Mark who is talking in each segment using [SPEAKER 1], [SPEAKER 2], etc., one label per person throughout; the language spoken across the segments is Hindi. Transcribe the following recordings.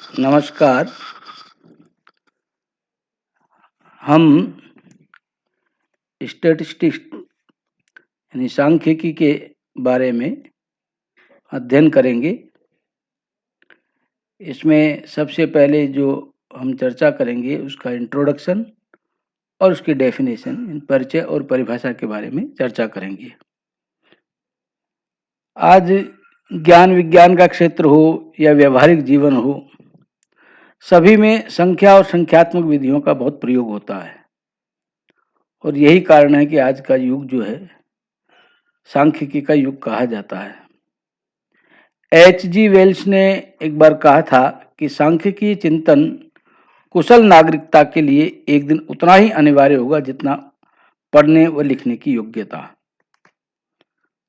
[SPEAKER 1] नमस्कार। हम स्टैटिस्टिक्स यानी सांख्यिकी के बारे में अध्ययन करेंगे। इसमें सबसे पहले जो हम चर्चा करेंगे उसका इंट्रोडक्शन और उसकी डेफिनेशन, परिचय और परिभाषा के बारे में चर्चा करेंगे। आज ज्ञान विज्ञान का क्षेत्र हो या व्यवहारिक जीवन हो, सभी में संख्या और संख्यात्मक विधियों का बहुत प्रयोग होता है और यही कारण है कि आज का युग जो है सांख्यिकी का युग कहा जाता है। H.G. वेल्स ने एक बार कहा था कि सांख्यिकी चिंतन कुशल नागरिकता के लिए एक दिन उतना ही अनिवार्य होगा जितना पढ़ने व लिखने की योग्यता।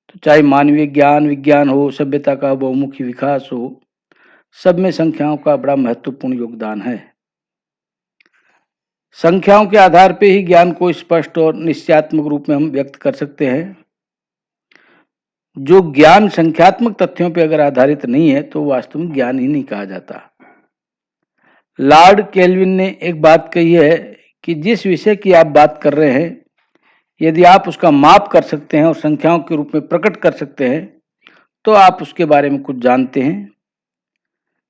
[SPEAKER 1] तो चाहे मानवीय ज्ञान विज्ञान हो, सभ्यता का बहुमुखी विकास हो, सब में संख्याओं का बड़ा महत्वपूर्ण योगदान है। संख्याओं के आधार पर ही ज्ञान को स्पष्ट और निश्चयात्मक रूप में हम व्यक्त कर सकते हैं। जो ज्ञान संख्यात्मक तथ्यों पर अगर आधारित नहीं है तो वास्तव में ज्ञान ही नहीं कहा जाता। लॉर्ड केल्विन ने एक बात कही है कि जिस विषय की आप बात कर रहे हैं, यदि आप उसका माप कर सकते हैं और संख्याओं के रूप में प्रकट कर सकते हैं तो आप उसके बारे में कुछ जानते हैं,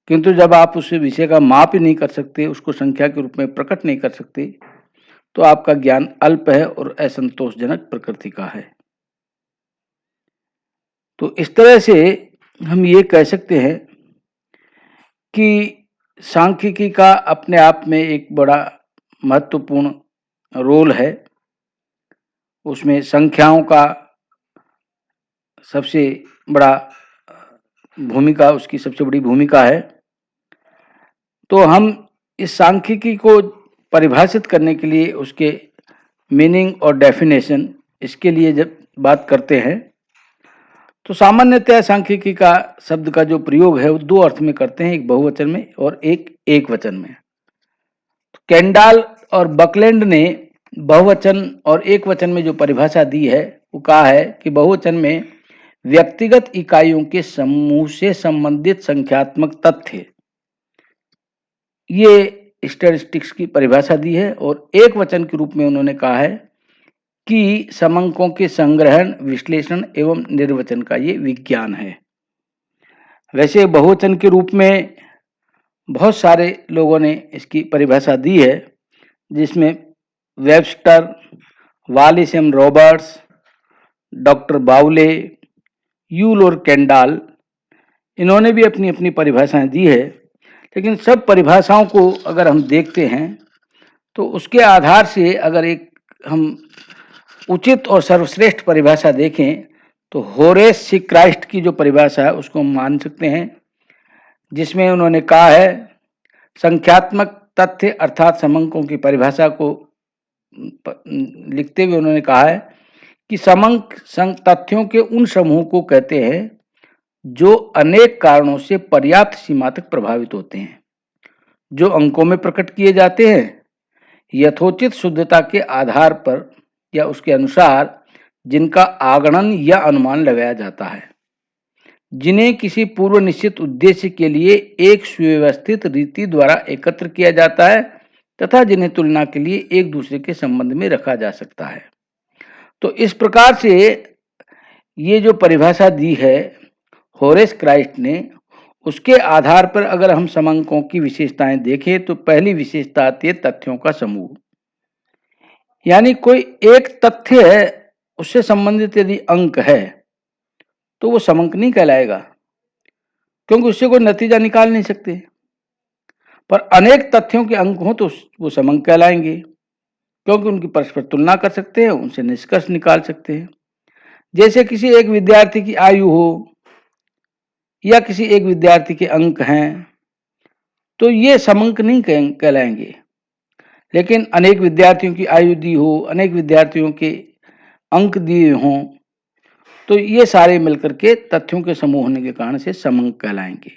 [SPEAKER 1] किंतु जब आप उस विषय का माप ही नहीं कर सकते, उसको संख्या के रूप में प्रकट नहीं कर सकते, तो आपका ज्ञान अल्प है और असंतोषजनक प्रकृति का है। तो इस तरह से हम ये कह सकते हैं कि सांख्यिकी का अपने आप में एक बड़ा महत्वपूर्ण रोल है। उसमें संख्याओं का सबसे बड़ा भूमिका, उसकी सबसे बड़ी भूमिका है। तो हम इस सांख्यिकी को परिभाषित करने के लिए उसके मीनिंग और डेफिनेशन, इसके लिए जब बात करते हैं तो सामान्यतः सांख्यिकी का शब्द का जो प्रयोग है वो दो अर्थ में करते हैं, एक बहुवचन में और एक वचन में। तो केंडाल और बकलैंड ने बहुवचन और एक वचन में जो परिभाषा दी है वो कहा है कि बहुवचन में व्यक्तिगत इकाइयों के समूह से संबंधित संख्यात्मक तथ्य, ये स्टैटिस्टिक्स की परिभाषा दी है। और एक वचन के रूप में उन्होंने कहा है कि समंकों के संग्रहण, विश्लेषण एवं निर्वचन का ये विज्ञान है। वैसे बहुवचन के रूप में बहुत सारे लोगों ने इसकी परिभाषा दी है, जिसमें Webster, Wallis M Roberts, doctor Bowley, Yule और केंडाल, इन्होंने भी अपनी अपनी परिभाषाएं दी है। लेकिन सब परिभाषाओं को अगर हम देखते हैं तो उसके आधार से अगर एक हम उचित और सर्वश्रेष्ठ परिभाषा देखें तो होरेस सी क्राइस्ट की जो परिभाषा है उसको हम मान सकते हैं, जिसमें उन्होंने कहा है संख्यात्मक तथ्य अर्थात समंकों की परिभाषा को लिखते हुए उन्होंने कहा है कि समंक तथ्यों के उन समूह को कहते हैं जो अनेक कारणों से पर्याप्त सीमा तक प्रभावित होते हैं, जो अंकों में प्रकट किए जाते हैं, यथोचित शुद्धता के आधार पर या उसके अनुसार जिनका आगणन या अनुमान लगाया जाता है, जिन्हें किसी पूर्व निश्चित उद्देश्य के लिए एक सुव्यवस्थित रीति द्वारा एकत्र किया जाता है तथा जिन्हें तुलना के लिए एक दूसरे के संबंध में रखा जा सकता है। तो इस प्रकार से ये जो परिभाषा दी है होरेस क्राइस्ट ने, उसके आधार पर अगर हम समंकों की विशेषताएं देखें तो पहली विशेषता आती है तथ्यों का समूह। यानी कोई एक तथ्य है, उससे संबंधित यदि अंक है तो वो समंक नहीं कहलाएगा, क्योंकि उससे कोई नतीजा निकाल नहीं सकते। पर अनेक तथ्यों के अंक हो तो वो समंक कहलाएंगे, क्योंकि उनकी परस्पर तुलना कर सकते हैं, उनसे निष्कर्ष निकाल सकते हैं। जैसे किसी एक विद्यार्थी की आयु हो या किसी एक विद्यार्थी के अंक हैं तो ये समंक नहीं कहलाएंगे। लेकिन अनेक विद्यार्थियों की आयु दी हो, अनेक विद्यार्थियों के अंक दिए हों, तो ये सारे मिलकर के तथ्यों के समूह होने के कारण से समंक कहलाएंगे।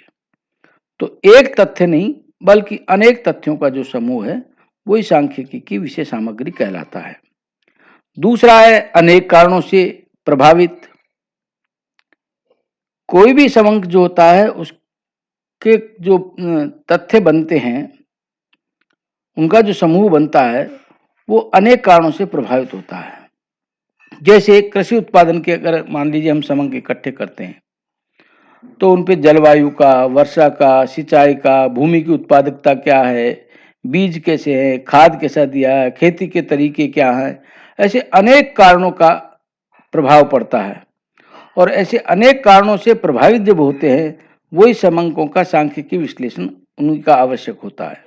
[SPEAKER 1] तो एक तथ्य नहीं बल्कि अनेक तथ्यों का जो समूह है वही सांख्यिकी की विषय सामग्री कहलाता है। दूसरा है अनेक कारणों से प्रभावित। कोई भी समंक जो होता है उसका के जो तथ्य बनते हैं, उनका जो समूह बनता है, वो अनेक कारणों से प्रभावित होता है। जैसे कृषि उत्पादन के अगर मान लीजिए हम समंक इकट्ठे करते हैं, तो उन पे जलवायु का, वर्षा का, सिंचाई का, भूमि की उत्पादकता क्या है, बीज कैसे है, खाद कैसा दिया है, खेती के तरीके क्या हैं, ऐसे अनेक कारणों का प्रभाव पड़ता है। और ऐसे अनेक कारणों से प्रभावित जब होते हैं, वही समंकों का सांख्यिकी विश्लेषण उनका आवश्यक होता है।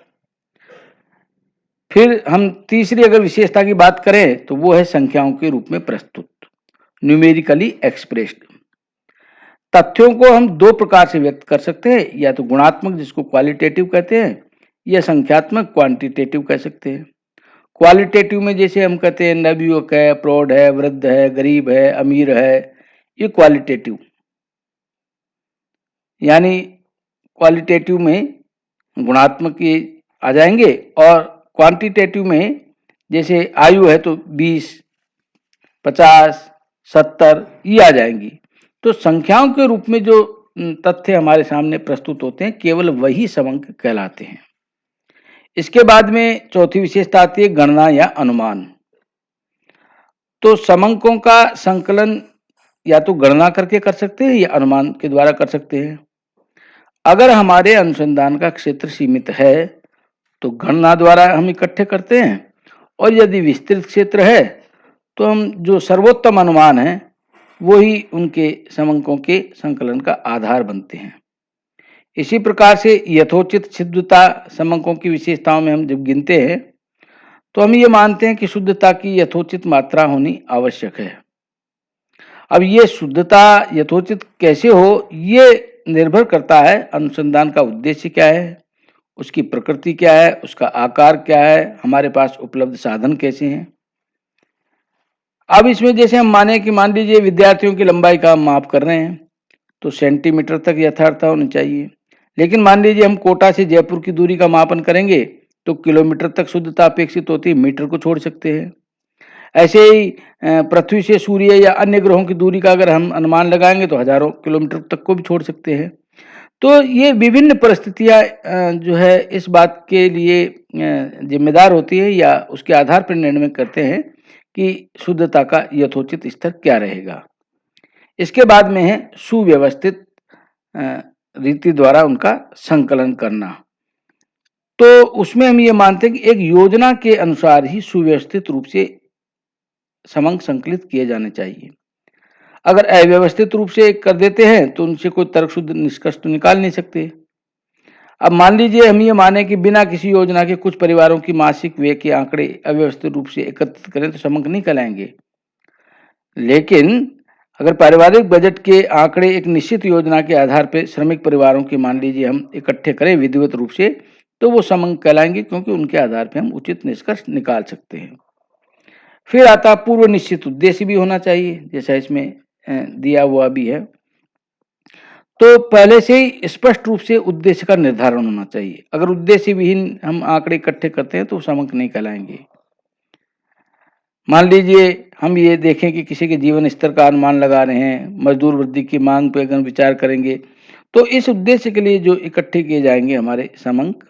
[SPEAKER 1] फिर हम तीसरी अगर विशेषता की बात करें, तो वो है संख्याओं के रूप में प्रस्तुत, न्यूमेरिकली एक्सप्रेस्ड। तथ्यों को हम दो प्रकार से व्यक्त कर सकते हैं, या तो गुणात्मक जिसको क्वालिटेटिव कहते हैं, या संख्यात्मक क्वांटिटेटिव कह सकते हैं। क्वालिटेटिव में जैसे हम कहते हैं नवयुवक है, प्रौढ़ है, वृद्ध है, गरीब है, अमीर है, ये क्वालिटेटिव। यानी क्वालिटेटिव में गुणात्मक ये आ जाएंगे, और क्वांटिटेटिव में जैसे आयु है तो 20, 50, 70 ये आ जाएंगी। तो संख्याओं के रूप में जो तथ्य हमारे सामने प्रस्तुत होते हैं, केवल वही समंक कहलाते हैं। इसके बाद में चौथी विशेषता आती है गणना या अनुमान। तो समंकों का संकलन या तो गणना करके कर सकते हैं या अनुमान के द्वारा कर सकते हैं। अगर हमारे अनुसंधान का क्षेत्र सीमित है तो गणना द्वारा हम इकट्ठे करते हैं, और यदि विस्तृत क्षेत्र है तो हम जो सर्वोत्तम अनुमान है वही उनके समंकों के संकलन का आधार बनते हैं। इसी प्रकार से यथोचित शुद्धता समंकों की विशेषताओं में हम जब गिनते हैं, तो हम ये मानते हैं कि शुद्धता की यथोचित मात्रा होनी आवश्यक है। अब ये शुद्धता यथोचित कैसे हो, ये निर्भर करता है अनुसंधान का उद्देश्य क्या है, उसकी प्रकृति क्या है, उसका आकार क्या है, हमारे पास उपलब्ध साधन कैसे हैं। अब इसमें जैसे हम माने कि मान लीजिए विद्यार्थियों की लंबाई का हम माप कर रहे हैं, तो सेंटीमीटर तक यथार्थता होनी चाहिए। लेकिन मान लीजिए हम कोटा से जयपुर की दूरी का मापन करेंगे, तो किलोमीटर तक शुद्धता अपेक्षित होती है, मीटर को छोड़ सकते हैं। ऐसे ही पृथ्वी से सूर्य या अन्य ग्रहों की दूरी का अगर हम अनुमान लगाएंगे, तो हजारों किलोमीटर तक को भी छोड़ सकते हैं। तो ये विभिन्न परिस्थितियां जो है इस बात के लिए जिम्मेदार होती है, या उसके आधार पर निर्णय करते हैं कि शुद्धता का यथोचित स्तर क्या रहेगा। इसके बाद में है सुव्यवस्थित रीति द्वारा उनका संकलन करना। तो उसमें हम ये मानते हैं कि एक योजना के अनुसार ही सुव्यवस्थित रूप से समंक संकलित किए जाने चाहिए। अगर अव्यवस्थित रूप से कर देते हैं तो उनसे कोई तर्कशुद्ध निष्कर्ष तो निकाल नहीं सकते। अब मान लीजिए हम ये माने कि बिना किसी योजना के कुछ परिवारों की मासिक व्यय के आंकड़े अव्यवस्थित रूप से एकत्रित करें, तो समंक नहीं कहलाएंगे। लेकिन अगर पारिवारिक बजट के आंकड़े एक निश्चित योजना के आधार पर श्रमिक परिवारों के मान लीजिए हम इकट्ठे करें विधिवत रूप से, तो वो समंक कहलाएंगे, क्योंकि उनके आधार पर हम उचित निष्कर्ष निकाल सकते हैं। फिर आता पूर्व निश्चित उद्देश्य भी होना चाहिए, जैसा इसमें दिया हुआ भी है। तो पहले से ही स्पष्ट रूप से उद्देश्य का निर्धारण होना चाहिए। अगर उद्देश्य विहीन हम आंकड़े इकट्ठे करते हैं तो समंक नहीं कहलाएंगे। मान लीजिए हम ये देखें कि किसी के जीवन स्तर का अनुमान लगा रहे हैं, मजदूर वृद्धि की मांग पर अगर विचार करेंगे, तो इस उद्देश्य के लिए जो इकट्ठे किए जाएंगे हमारे समंक,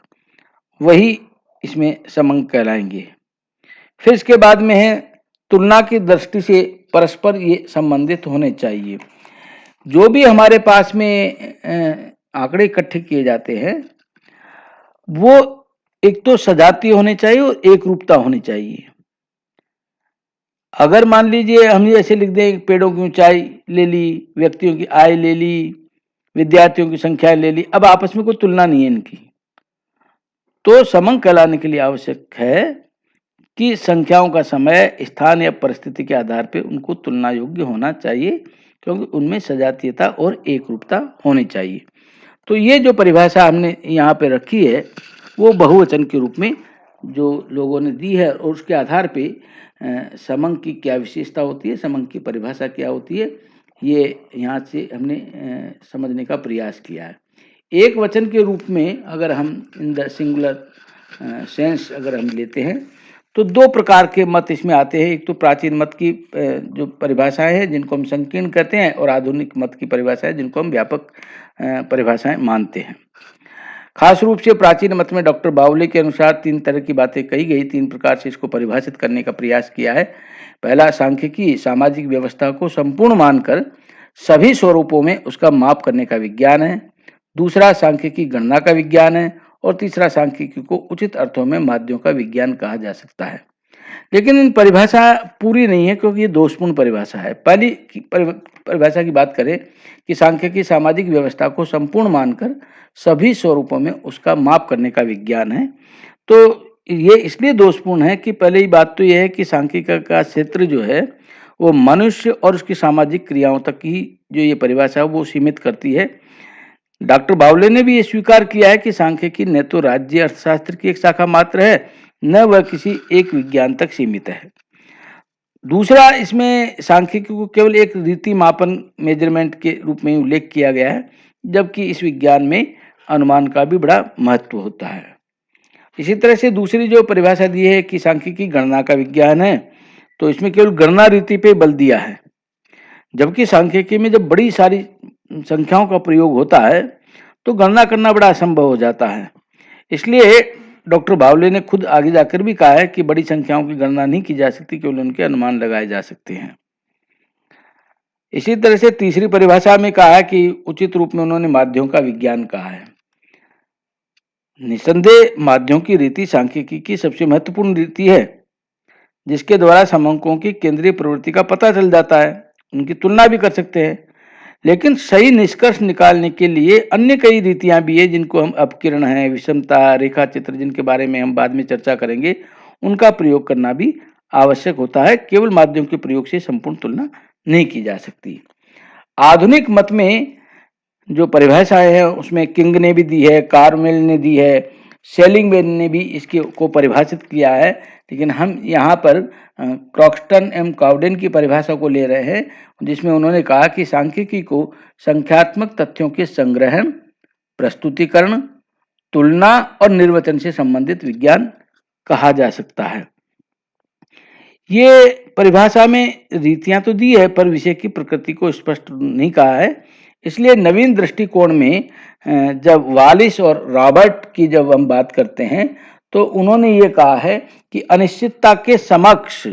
[SPEAKER 1] वही इसमें समंक कहलाएंगे। फिर इसके बाद में है तुलना की दृष्टि से परस्पर ये संबंधित होने चाहिए। जो भी हमारे पास में आंकड़े इकट्ठे किए जाते हैं, वो एक तो सजातीय होने चाहिए और एक रूपता होनी चाहिए। अगर मान लीजिए हम ये ऐसे लिख दें, पेड़ों की ऊंचाई ले ली, व्यक्तियों की आय ले ली, विद्यार्थियों की संख्या ले ली, अब आपस में कोई तुलना नहीं है इनकी, तो समंक कहलाने के लिए आवश्यक है कि संख्याओं का समय, स्थान या परिस्थिति के आधार पर उनको तुलना योग्य होना चाहिए, क्योंकि उनमें सजातीयता और एकरूपता होनी चाहिए। तो ये जो परिभाषा हमने यहाँ पे रखी है, वो बहुवचन के रूप में जो लोगों ने दी है, और उसके आधार पे समंक की क्या विशेषता होती है, समंक की परिभाषा क्या होती है, ये यहाँ से हमने समझने का प्रयास किया है। एक वचन के रूप में अगर हम इन द सिंगुलर सेंस अगर हम लेते हैं, तो दो प्रकार के मत इसमें आते हैं। एक तो प्राचीन मत की जो परिभाषाएं हैं जिनको हम संकीर्ण कहते हैं, और आधुनिक मत की परिभाषाएं जिनको हम व्यापक परिभाषाएं मानते हैं। खास रूप से प्राचीन मत में डॉक्टर बावले के अनुसार तीन तरह की बातें कही गई, तीन प्रकार से इसको परिभाषित करने का प्रयास किया है। पहला, सांख्यिकी सामाजिक व्यवस्था को संपूर्ण मानकर सभी स्वरूपों में उसका माप करने का विज्ञान है। दूसरा, सांख्यिकी गणना का विज्ञान है। और तीसरा, सांख्यिकी को उचित अर्थों में माध्यों का विज्ञान कहा जा सकता है। लेकिन इन परिभाषा पूरी नहीं है, क्योंकि ये दोषपूर्ण परिभाषा है। पहली परिभाषा की बात करें कि सांख्यिकी सामाजिक व्यवस्था को संपूर्ण मानकर सभी स्वरूपों में उसका माप करने का विज्ञान है, तो ये इसलिए दोषपूर्ण है कि पहले ही बात तो यह है कि सांख्यिकी का क्षेत्र जो है वो मनुष्य और उसकी सामाजिक क्रियाओं तक की जो ये परिभाषा है वो सीमित करती है। डॉक्टर बावले ने भी ये स्वीकार किया है कि सांख्यिकी न तो राज्य अर्थशास्त्र की एक शाखा मात्र है, न वह किसी एक विज्ञान तक सीमित है। दूसरा, इसमें सांख्यिकी को केवल एक रीति मापन मेजरमेंट के रूप में उल्लेख किया गया है, जबकि इस विज्ञान में अनुमान का भी बड़ा महत्व होता है। इसी तरह से दूसरी जो परिभाषा दी है कि सांख्यिकी गणना का विज्ञान है, तो इसमें केवल गणना रीति पे बल दिया है, जबकि सांख्यिकी में जब बड़ी सारी संख्याओं का प्रयोग होता है तो गणना करना बड़ा असंभव हो जाता है। इसलिए डॉक्टर बावले ने खुद आगे जाकर भी कहा है कि बड़ी संख्याओं की गणना नहीं की जा सकती, केवल उनके अनुमान लगाए जा सकते हैं। इसी तरह से तीसरी परिभाषा में कहा है कि उचित रूप में उन्होंने माध्यों का विज्ञान कहा है। निसंदेह माध्यों की रीति सांख्यिकी की सबसे महत्वपूर्ण रीति है, जिसके द्वारा समंकों की केंद्रीय प्रवृत्ति का पता चल जाता है, उनकी तुलना भी कर सकते हैं। लेकिन सही निष्कर्ष निकालने के लिए अन्य कई रीतियां भी है, जिनको हम अपकिरण है, विषमता, रेखा चित्र, जिनके बारे में हम बाद में चर्चा करेंगे, उनका प्रयोग करना भी आवश्यक होता है। केवल माध्यम के प्रयोग से संपूर्ण तुलना नहीं की जा सकती। आधुनिक मत में जो परिभाषाएं हैं उसमें किंग ने भी दी है, कार्मेल ने दी है, सेलिंगमैन ने भी इसके को परिभाषित किया है, लेकिन हम यहाँ पर क्रॉक्सटन एवं काउडेन की परिभाषा को ले रहे हैं, जिसमें उन्होंने कहा कि सांख्यिकी को संख्यात्मक तथ्यों के संग्रहण, प्रस्तुतिकरण, तुलना और निर्वचन से संबंधित विज्ञान कहा जा सकता है। ये परिभाषा में रीतियां तो दी है, पर विषय की प्रकृति को स्पष्ट नहीं कहा है। इसलिए नवीन दृष्टिकोण में जब वालिस और रॉबर्ट की जब हम बात करते हैं, तो उन्होंने ये कहा है कि अनिश्चितता के समक्ष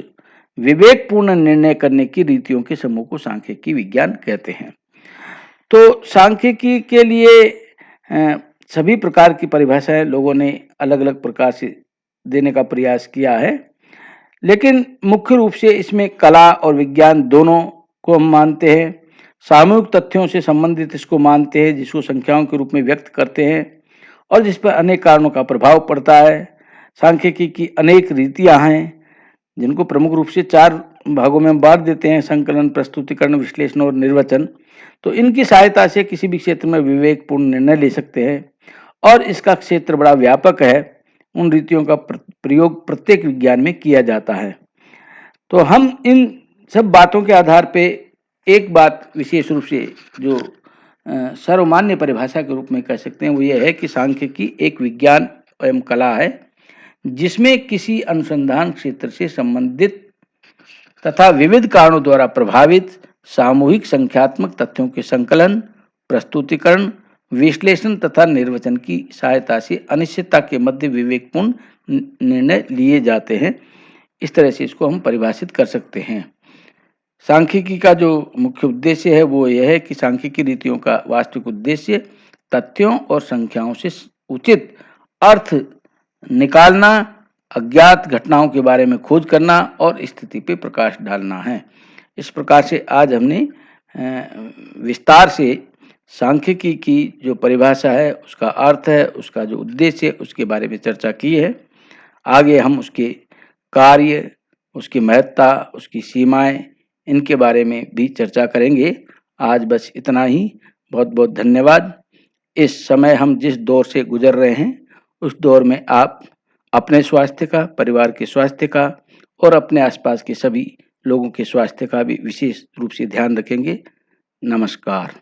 [SPEAKER 1] विवेकपूर्ण निर्णय करने की रीतियों के समूह को सांख्यिकी विज्ञान कहते हैं। तो सांख्यिकी के लिए सभी प्रकार की परिभाषाएं लोगों ने अलग अलग प्रकार से देने का प्रयास किया है, लेकिन मुख्य रूप से इसमें कला और विज्ञान दोनों को हम मानते हैं। सामूहिक तथ्यों से संबंधित इसको मानते हैं, जिसको संख्याओं के रूप में व्यक्त करते हैं और जिस पर अनेक कारणों का प्रभाव पड़ता है। सांख्यिकी की अनेक रीतियां हैं, जिनको प्रमुख रूप से 4 भागों में हम बांट देते हैं: संकलन, प्रस्तुतिकरण, विश्लेषण और निर्वचन। तो इनकी सहायता से किसी भी क्षेत्र में विवेकपूर्ण निर्णय ले सकते हैं, और इसका क्षेत्र बड़ा व्यापक है। उन रीतियों का प्रयोग प्रत्येक विज्ञान में किया जाता है। तो हम इन सब बातों के आधार पे एक बात विशेष रूप से जो सर्वमान्य परिभाषा के रूप में कह सकते हैं, वो ये है कि सांख्यिकी एक विज्ञान एवं कला है, जिसमें किसी अनुसंधान क्षेत्र से संबंधित तथा विविध कारणों द्वारा प्रभावित सामूहिक संख्यात्मक तथ्यों के संकलन, प्रस्तुतिकरण, विश्लेषण तथा निर्वचन की सहायता से अनिश्चितता के मध्य विवेकपूर्ण निर्णय लिए जाते हैं। इस तरह से इसको हम परिभाषित कर सकते हैं। सांख्यिकी का जो मुख्य उद्देश्य है वो यह है कि सांख्यिकी रीतियों का वास्तविक उद्देश्य तथ्यों और संख्याओं से उचित अर्थ निकालना, अज्ञात घटनाओं के बारे में खोज करना और स्थिति पे प्रकाश डालना है। इस प्रकार से आज हमने विस्तार से सांख्यिकी की जो परिभाषा है, उसका अर्थ है, उसका जो उद्देश्य है, उसके बारे में चर्चा की है। आगे हम उसके कार्य, उसकी महत्ता, उसकी सीमाएं, इनके बारे में भी चर्चा करेंगे। आज बस इतना ही। बहुत बहुत धन्यवाद। इस समय हम जिस दौर से गुजर रहे हैं, उस दौर में आप अपने स्वास्थ्य का, परिवार के स्वास्थ्य का और अपने आसपास के सभी लोगों के स्वास्थ्य का भी विशेष रूप से ध्यान रखेंगे। नमस्कार।